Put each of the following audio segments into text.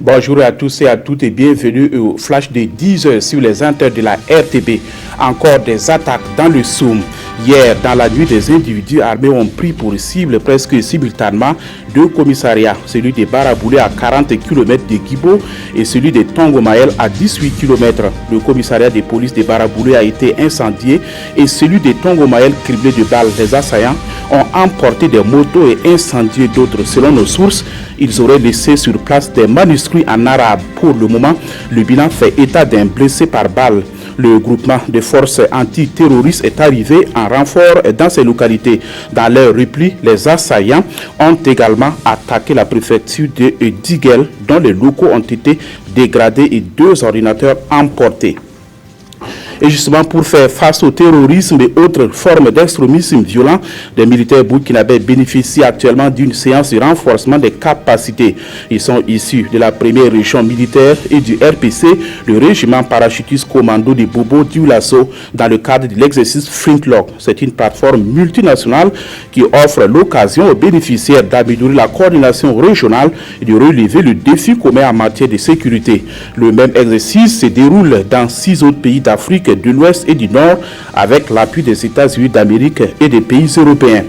Bonjour à tous et à toutes et bienvenue au flash de 10 heures sur les antennes de la RTB. Encore des attaques dans le Soum. Hier, dans la nuit, des individus armés ont pris pour cible presque simultanément deux commissariats, celui de Baraboulé à 40 km de Guibo et celui de Tongomael à 18 km. Le commissariat de police de Baraboulé a été incendié et celui de Tongomael criblé de balles. Les assaillants ont emporté des motos et incendié d'autres. Selon nos sources, ils auraient laissé sur place des manuscrits en arabe. Pour le moment, le bilan fait état d'un blessé par balle. Le groupement de forces antiterroristes est arrivé en renfort dans ces localités. Dans leur repli, les assaillants ont également attaqué la préfecture de Diguel, dont les locaux ont été dégradés et 2 ordinateurs emportés. Et justement, pour faire face au terrorisme et autres formes d'extrémisme violent, les militaires burkinabés bénéficient actuellement d'une séance de renforcement des capacités. Ils sont issus de la première région militaire et du RPC, le régiment parachutiste commando de Bobo Dioulasso, dans le cadre de l'exercice Flintlock. C'est une plateforme multinationale qui offre l'occasion aux bénéficiaires d'améliorer la coordination régionale et de relever le défi commun en matière de sécurité. Le même exercice se déroule dans 6 autres pays d'Afrique de l'Ouest et du Nord avec l'appui des États-Unis d'Amérique et des pays européens.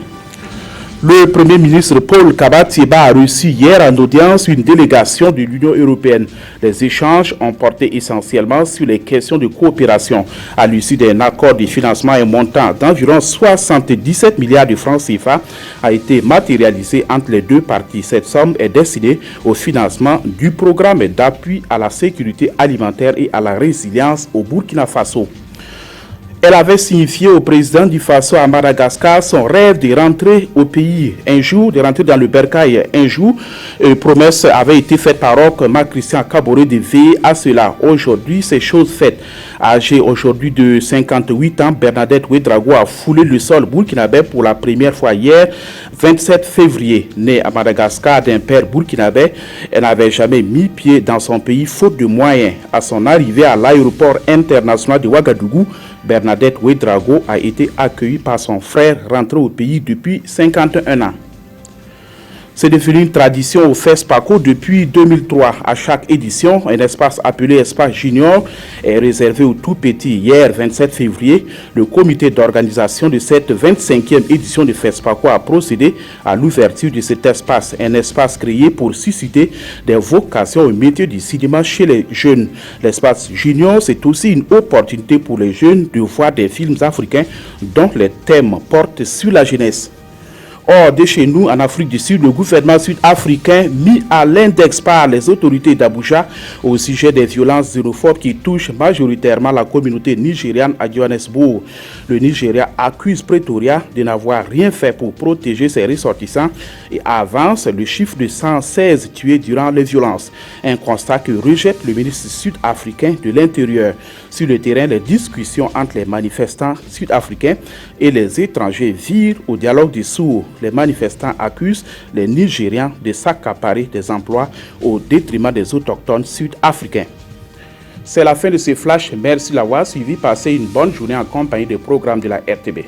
Le Premier ministre Paul Kabatieba a reçu hier en audience une délégation de l'Union européenne. Les échanges ont porté essentiellement sur les questions de coopération. À l'issue d'un accord de financement, un montant d'environ 77 milliards de francs CFA a été matérialisé entre les deux parties. Cette somme est destinée au financement du programme d'appui à la sécurité alimentaire et à la résilience au Burkina Faso. Elle avait signifié au président du Faso à Madagascar son rêve de rentrer au pays un jour, de rentrer dans le bercail un jour. Une promesse avait été faite par Roch Marc-Christian Kaboré de veiller à cela. Aujourd'hui, c'est chose faite. Âgée aujourd'hui de 58 ans, Bernadette Ouedraogo a foulé le sol burkinabé pour la première fois hier, 27 février. Née à Madagascar d'un père burkinabé, elle n'avait jamais mis pied dans son pays faute de moyens. À son arrivée à l'aéroport international de Ouagadougou, Bernadette Ouedraogo a été accueillie par son frère rentré au pays depuis 51 ans. C'est devenu une tradition au FESPACO depuis 2003. À chaque édition, un espace appelé Espace Junior est réservé aux tout petits. Hier, 27 février, le comité d'organisation de cette 25e édition de FESPACO a procédé à l'ouverture de cet espace. Un espace créé pour susciter des vocations au métier du cinéma chez les jeunes. L'espace Junior, c'est aussi une opportunité pour les jeunes de voir des films africains dont les thèmes portent sur la jeunesse. Hors de chez nous, en Afrique du Sud, le gouvernement sud-africain mis à l'index par les autorités d'Abuja au sujet des violences xénophobes qui touchent majoritairement la communauté nigériane à Johannesburg. Le Nigeria accuse Pretoria de n'avoir rien fait pour protéger ses ressortissants et avance le chiffre de 116 tués durant les violences. Un constat que rejette le ministre sud-africain de l'Intérieur. Sur le terrain, les discussions entre les manifestants sud-africains et les étrangers virent au dialogue des sourds. Les manifestants accusent les Nigérians de s'accaparer des emplois au détriment des autochtones sud-africains. C'est la fin de ce flash. Merci d'avoir suivi. Passez une bonne journée en compagnie des programmes de la RTB.